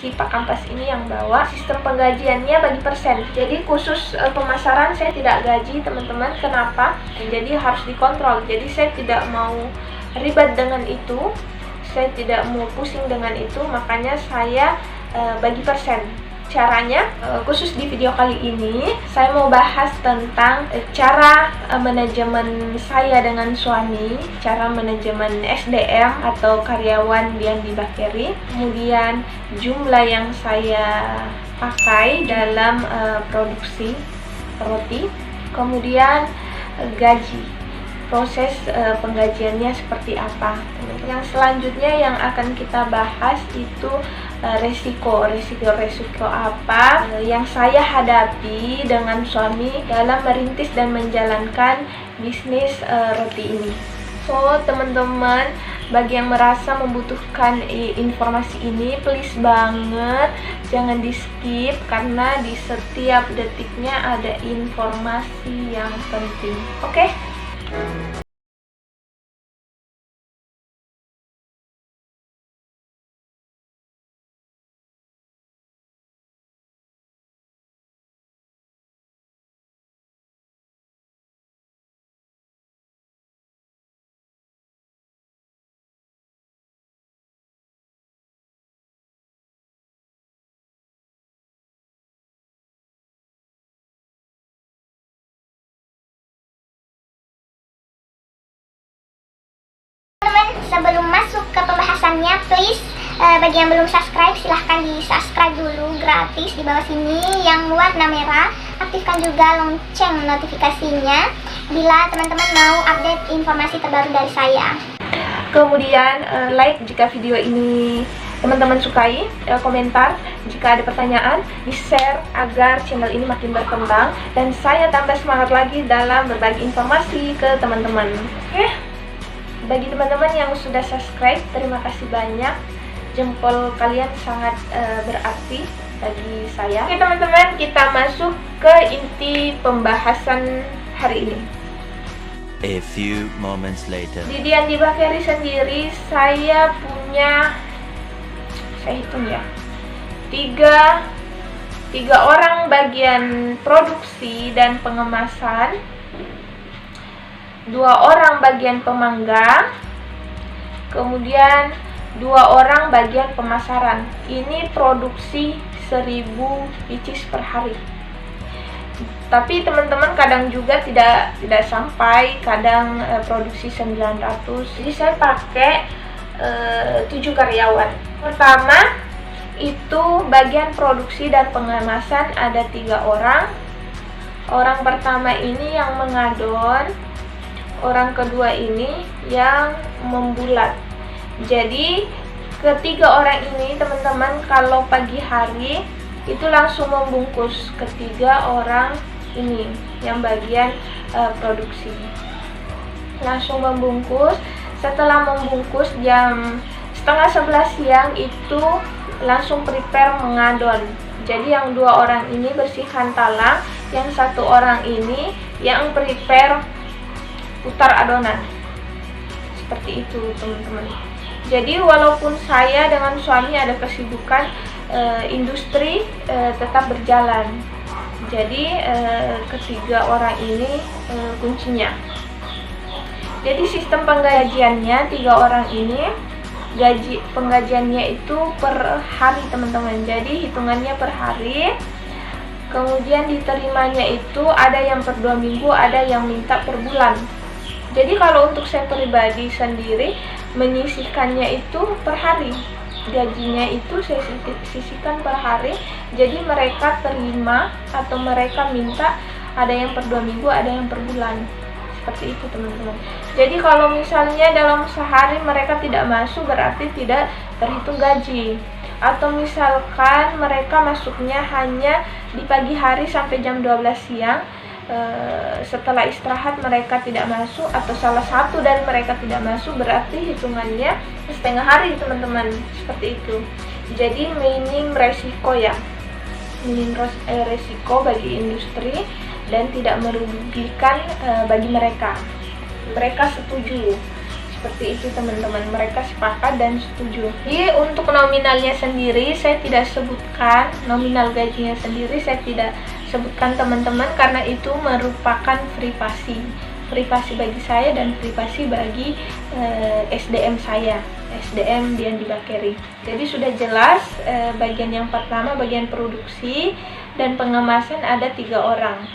si Pak Kampas ini yang bawa. Sistem penggajiannya bagi persen. Jadi khusus pemasaran saya tidak gaji teman-teman. Kenapa? Jadi harus dikontrol. Jadi saya tidak mau ribet dengan itu. Saya tidak mau pusing dengan itu. Makanya saya bagi persen. Caranya, khusus di video kali ini saya mau bahas tentang cara manajemen saya dengan suami, cara manajemen SDM atau karyawan di Bakery, kemudian jumlah yang saya pakai dalam produksi roti, kemudian gaji, proses penggajiannya seperti apa. Yang selanjutnya yang akan kita bahas itu resiko apa yang saya hadapi dengan suami dalam merintis dan menjalankan bisnis roti ini. So teman-teman, bagi yang merasa membutuhkan informasi ini, please banget jangan di skip, karena di setiap detiknya ada informasi yang penting. Oke? Sebelum masuk ke pembahasannya, please bagi yang belum subscribe silahkan di subscribe dulu, gratis di bawah sini yang warna merah. Aktifkan juga lonceng notifikasinya bila teman-teman mau update informasi terbaru dari saya. Kemudian like jika video ini teman-teman sukai, komentar jika ada pertanyaan, di-share agar channel ini makin berkembang dan saya tambah semangat lagi dalam berbagi informasi ke teman-teman. Oke? Bagi teman-teman yang sudah subscribe, terima kasih banyak. Jempol kalian sangat berarti bagi saya. Oke teman-teman, kita masuk ke inti pembahasan hari ini. A few moments later. Di Bakery sendiri saya punya, saya hitung ya, tiga orang bagian produksi dan pengemasan, 2 orang bagian pemanggang, kemudian 2 orang bagian pemasaran. Ini produksi 1000 pieces per hari. Tapi teman-teman kadang juga tidak sampai, kadang produksi 900. Jadi saya pakai 7 karyawan. Pertama itu bagian produksi dan pengemasan ada 3 orang. Orang pertama ini yang mengadon, orang kedua ini yang membulat. Jadi ketiga orang ini teman-teman kalau pagi hari itu langsung membungkus, ketiga orang ini yang bagian produksi langsung membungkus. Setelah membungkus jam 10:30 siang itu langsung prepare mengadon. Jadi yang 2 orang ini bersihkan talang, yang 1 orang ini yang prepare putar adonan. Seperti itu teman-teman. Jadi walaupun saya dengan suami ada kesibukan, industri tetap berjalan. Jadi ketiga orang ini kuncinya. Jadi sistem penggajiannya 3 orang ini, penggajiannya itu per hari teman-teman. Jadi hitungannya per hari. Kemudian diterimanya itu ada yang per 2 minggu, ada yang minta per bulan. Jadi kalau untuk saya pribadi sendiri menyisihkannya itu per hari, gajinya itu saya sisihkan per hari. Jadi mereka terima atau mereka minta ada yang per 2 minggu, ada yang per bulan. Seperti itu teman-teman. Jadi kalau misalnya dalam sehari mereka tidak masuk, berarti tidak terhitung gaji. Atau misalkan mereka masuknya hanya di pagi hari sampai jam 12 siang, setelah istirahat mereka tidak masuk, atau salah satu dari mereka tidak masuk, berarti hitungannya setengah hari teman-teman. Seperti itu. Jadi minim resiko ya, minim resiko bagi industri dan tidak merugikan bagi mereka. Mereka setuju Seperti itu teman-teman, mereka sepakat dan setuju. Jadi untuk nominalnya sendiri saya tidak sebutkan, nominal gajinya sendiri saya tidak sebutkan teman-teman, karena itu merupakan privasi bagi saya dan privasi bagi SDM saya, SDM Dian di Bakeri. Jadi sudah jelas bagian yang pertama, bagian produksi dan pengemasan ada 3 orang.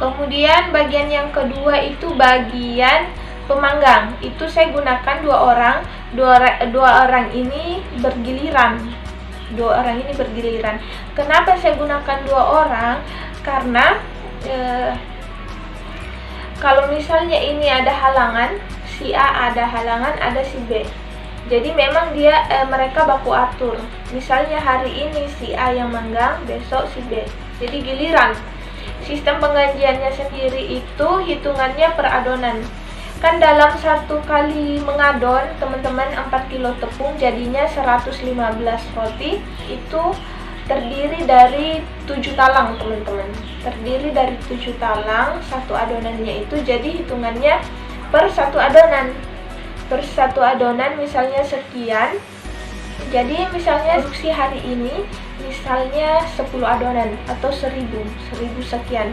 Kemudian bagian yang kedua itu bagian pemanggang. Itu saya gunakan 2 orang. Dua orang ini bergiliran. Kenapa saya gunakan 2 orang? Karena kalau misalnya ini ada halangan, si A ada halangan, ada si B. Jadi memang mereka baku atur. Misalnya hari ini si A yang manggang, besok si B. Jadi giliran. Sistem penggajiannya sendiri itu hitungannya per adonan. Kan dalam 1 kali mengadon teman-teman 4 kilo tepung jadinya 115 roti. Itu terdiri dari 7 talang teman-teman. Terdiri dari 7 talang, 1 adonannya itu jadi hitungannya per 1 adonan. Per 1 adonan misalnya sekian. Jadi misalnya produksi hari ini misalnya 10 adonan atau 1000 sekian.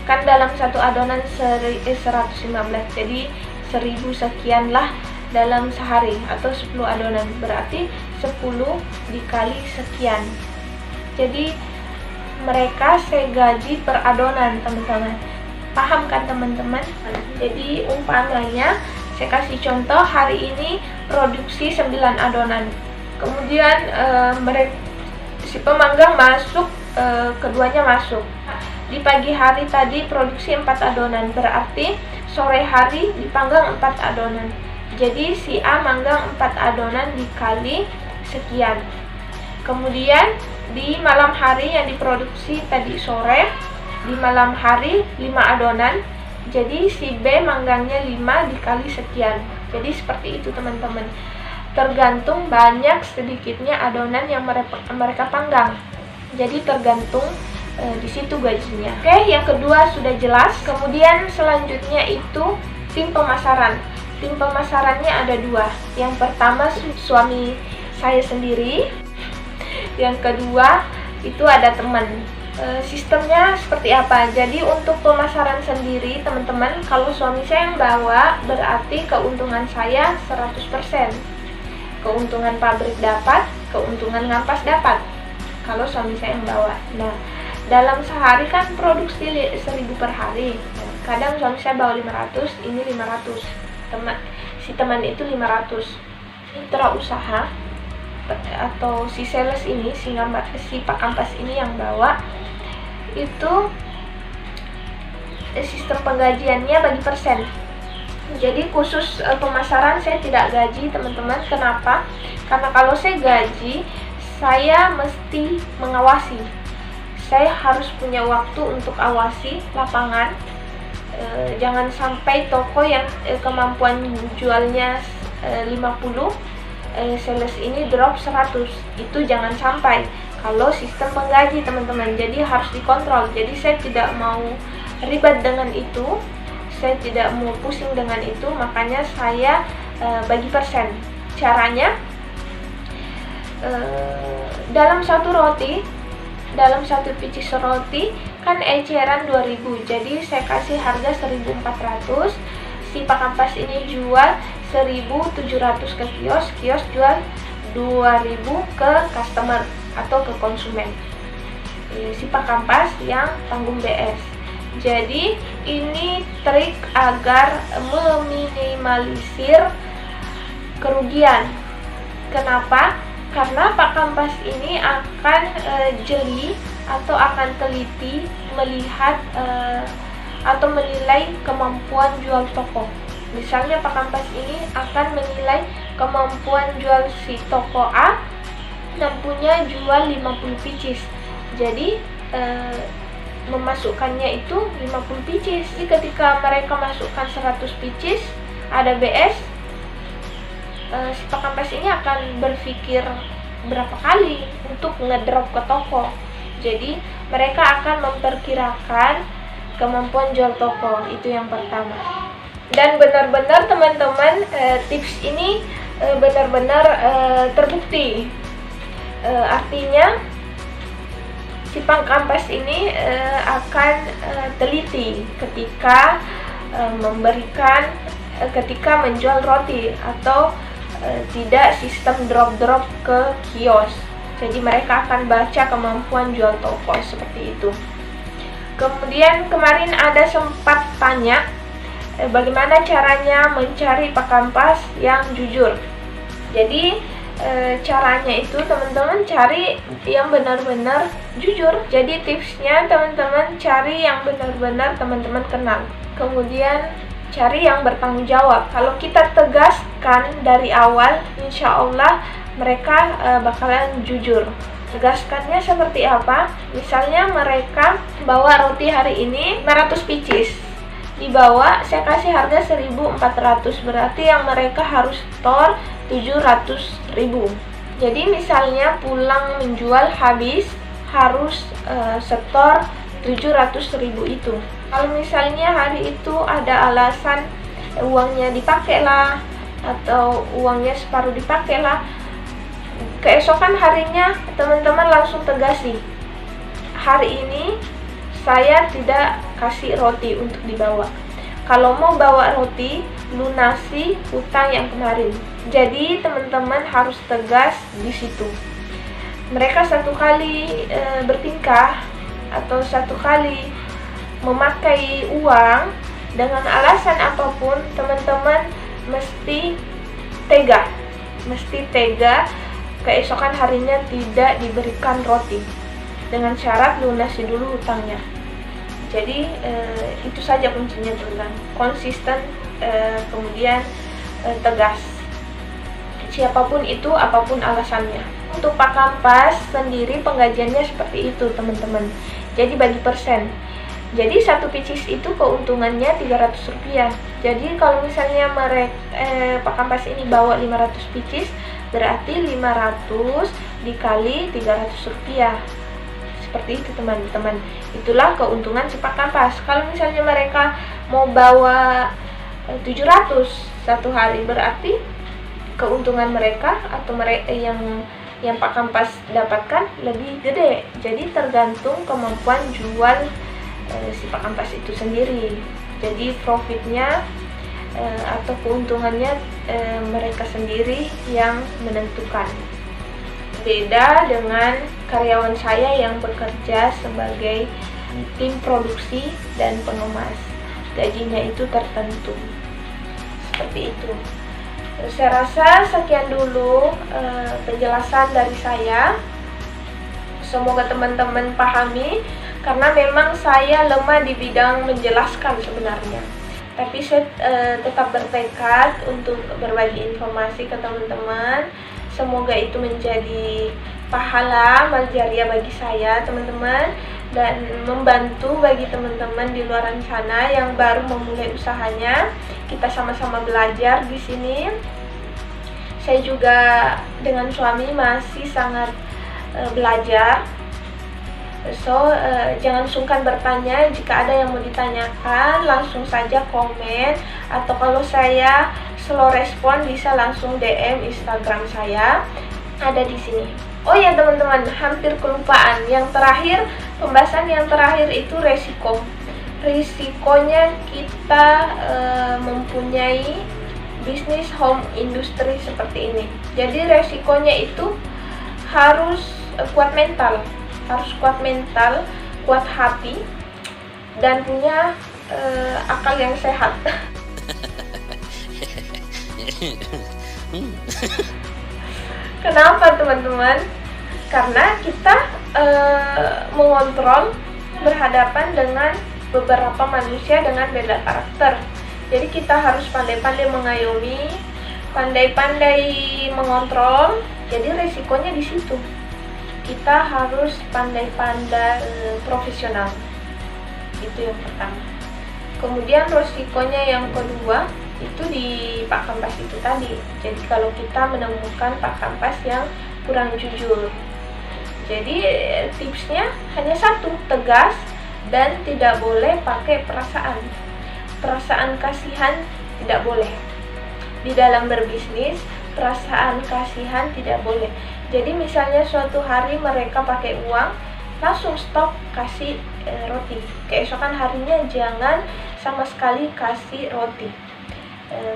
Kan dalam 1 adonan 115, jadi 1000 sekian lah dalam sehari atau 10 adonan, berarti 10 dikali sekian. Jadi mereka saya gaji per adonan teman-teman. Paham kan teman-teman? Jadi umpamanya saya kasih contoh, hari ini produksi 9 adonan. Kemudian si pemanggang masuk, keduanya masuk. Di pagi hari tadi produksi 4 adonan, berarti sore hari dipanggang 4 adonan. Jadi si A manggang 4 adonan dikali sekian. Kemudian di malam hari yang diproduksi tadi sore, di malam hari 5 adonan. Jadi si B manggangnya 5 dikali sekian. Jadi seperti itu teman-teman. Tergantung banyak sedikitnya adonan yang mereka panggang. Jadi tergantung di situ gajinya. Oke, yang kedua sudah jelas. Kemudian selanjutnya itu tim pemasaran. Tim pemasarannya ada 2. Yang pertama suami saya sendiri. Yang kedua itu ada teman. Sistemnya seperti apa? Jadi untuk pemasaran sendiri teman-teman, kalau suami saya yang bawa berarti keuntungan saya 100%. Keuntungan pabrik dapat, keuntungan ngampas dapat kalau suami saya yang bawa. Nah, dalam sehari kan produksi 1000 per hari. Kadang suami saya bawa 500, ini 500. Si teman itu 500. Mitra usaha atau si sales ini, si Pak Kampas ini yang bawa, itu sistem penggajiannya bagi persen. Jadi khusus pemasaran saya tidak gaji teman-teman. Kenapa? Karena kalau saya gaji, saya mesti mengawasi. Saya harus punya waktu untuk awasi lapangan. Jangan sampai toko yang kemampuan jualnya 50, sales ini drop 100. Itu jangan sampai. Kalau sistem penggaji teman-teman, jadi harus dikontrol. Jadi saya tidak mau ribet dengan itu. Saya tidak mau pusing dengan itu, makanya saya bagi persen. Caranya dalam satu roti, dalam satu picis roti kan eceran 2000, jadi saya kasih harga 1400. Si Pak Kampas ini jual 1700 ke kios jual 2000 ke customer atau ke konsumen. Si Pak Kampas yang tanggung BS. Jadi ini trik agar meminimalisir kerugian. Kenapa? Karena Pak Kampas ini akan jeli atau akan teliti melihat atau menilai kemampuan jual toko. Misalnya Pak Kampas ini akan menilai kemampuan jual si toko A yang punya jual 50 picis. Jadi memasukkannya itu 50 picis. Jadi ketika mereka masukkan 100 picis, ada BS, si Pak Kampas ini akan berpikir berapa kali untuk ngedrop ke toko. Jadi mereka akan memperkirakan kemampuan jual toko. Itu yang pertama. Dan benar-benar teman-teman, tips ini benar-benar terbukti. Artinya si pangkampas ini akan teliti ketika ketika menjual roti, atau tidak sistem drop-drop ke kios. Jadi mereka akan baca kemampuan jual toko seperti itu. Kemudian kemarin ada sempat tanya bagaimana caranya mencari pangkampas yang jujur. Jadi caranya itu teman-teman cari yang benar-benar jujur. Jadi tipsnya teman-teman cari yang benar-benar teman-teman kenal. Kemudian cari yang bertanggung jawab. Kalau kita tegaskan dari awal, insya Allah mereka bakalan jujur. Tegaskannya seperti apa? Misalnya mereka bawa roti hari ini 500 pieces, dibawa saya kasih harga 1.400, berarti yang mereka harus store 700.000. Jadi misalnya pulang menjual habis harus setor 700.000 itu. Kalau misalnya hari itu ada alasan uangnya dipakai lah, atau uangnya separuh dipakai lah, keesokan harinya teman-teman langsung tegasi, hari ini saya tidak kasih roti untuk dibawa. Kalau mau bawa roti, lunasi hutang yang kemarin. Jadi teman-teman harus tegas di situ. Mereka satu kali bertingkah atau satu kali memakai uang dengan alasan apapun, teman-teman mesti tega. Keesokan harinya tidak diberikan roti, dengan syarat lunasi dulu hutangnya. Jadi itu saja kuncinya teman-teman, konsisten, kemudian tegas, siapapun itu, apapun alasannya. Untuk pangkampas sendiri penggajiannya seperti itu teman-teman, jadi bagi persen. Jadi satu pieces itu keuntungannya Rp300. Jadi kalau misalnya pangkampas ini bawa 500 pieces, berarti 500 dikali Rp300. Seperti itu teman-teman. Itulah keuntungan si pangkampas. Kalau misalnya mereka mau bawa 700 satu hari, berarti keuntungan mereka atau mereka yang pangkampas dapatkan lebih gede. Jadi tergantung kemampuan jual si pangkampas itu sendiri. Jadi profitnya atau keuntungannya mereka sendiri yang menentukan. Beda dengan karyawan saya yang bekerja sebagai tim produksi dan pengemas, gajinya itu tertentu. Seperti itu. Saya rasa sekian dulu penjelasan dari saya. Semoga teman-teman pahami, karena memang saya lemah di bidang menjelaskan sebenarnya. Tapi saya tetap bertekad untuk berbagi informasi ke teman-teman. Semoga itu menjadi pahala amal jariah bagi saya teman-teman, dan membantu bagi teman-teman di luar sana yang baru memulai usahanya. Kita sama-sama belajar di sini. Saya juga dengan suami masih sangat belajar. So, jangan sungkan bertanya. Jika ada yang mau ditanyakan, langsung saja komen, atau kalau saya slow respon bisa langsung DM Instagram saya, ada di sini. Oh ya teman-teman, hampir kelupaan. Yang terakhir, pembahasan yang terakhir itu resiko. Risikonya kita mempunyai bisnis home industry seperti ini. Jadi resikonya itu harus kuat mental, kuat hati, dan punya akal yang sehat. Kenapa teman-teman? Karena kita mengontrol, berhadapan dengan beberapa manusia dengan beda karakter. Jadi kita harus pandai-pandai mengayomi, pandai-pandai mengontrol. Jadi resikonya di situ. Kita harus pandai-pandai profesional. Itu yang pertama. Kemudian resikonya yang kedua itu di pangkampas itu tadi. Jadi kalau kita menemukan pangkampas yang kurang jujur, jadi tipsnya hanya satu, tegas dan tidak boleh pakai perasaan kasihan tidak boleh. Di dalam berbisnis, perasaan kasihan tidak boleh. Jadi misalnya suatu hari mereka pakai uang, langsung stop kasih roti. Keesokan harinya jangan sama sekali kasih roti.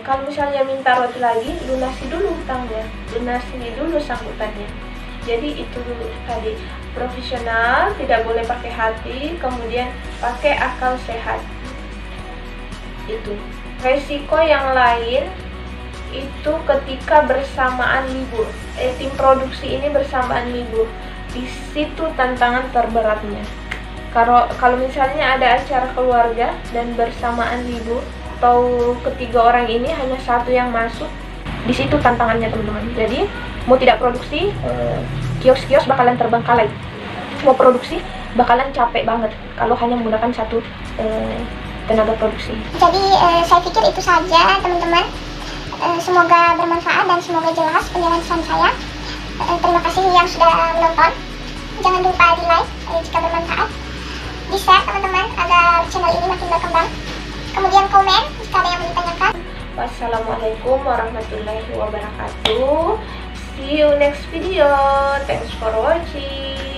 Kalau misalnya minta roti lagi, lunasi dulu hutangnya, lunasi dulu sanggutannya. Jadi itu dulu tadi, profesional, tidak boleh pakai hati, kemudian pakai akal sehat. Itu resiko yang lain itu ketika bersamaan libur. Tim produksi ini bersamaan libur, di situ tantangan terberatnya. Kalau misalnya ada acara keluarga dan bersamaan libur, atau ketiga orang ini hanya satu yang masuk, di situ tantangannya teman-teman. Jadi mau tidak produksi, kios-kios bakalan terbengkalai. Mau produksi bakalan capek banget kalau hanya menggunakan satu tenaga produksi. Jadi saya pikir itu saja teman-teman. Semoga bermanfaat dan semoga jelas penjelasan saya. Terima kasih yang sudah menonton. Jangan lupa di like jika bermanfaat. Di share teman-teman agar channel ini makin berkembang. Kemudian komen jika ada yang mau ditanyakan. Wassalamualaikum warahmatullahi wabarakatuh. See you next video. Thanks for watching.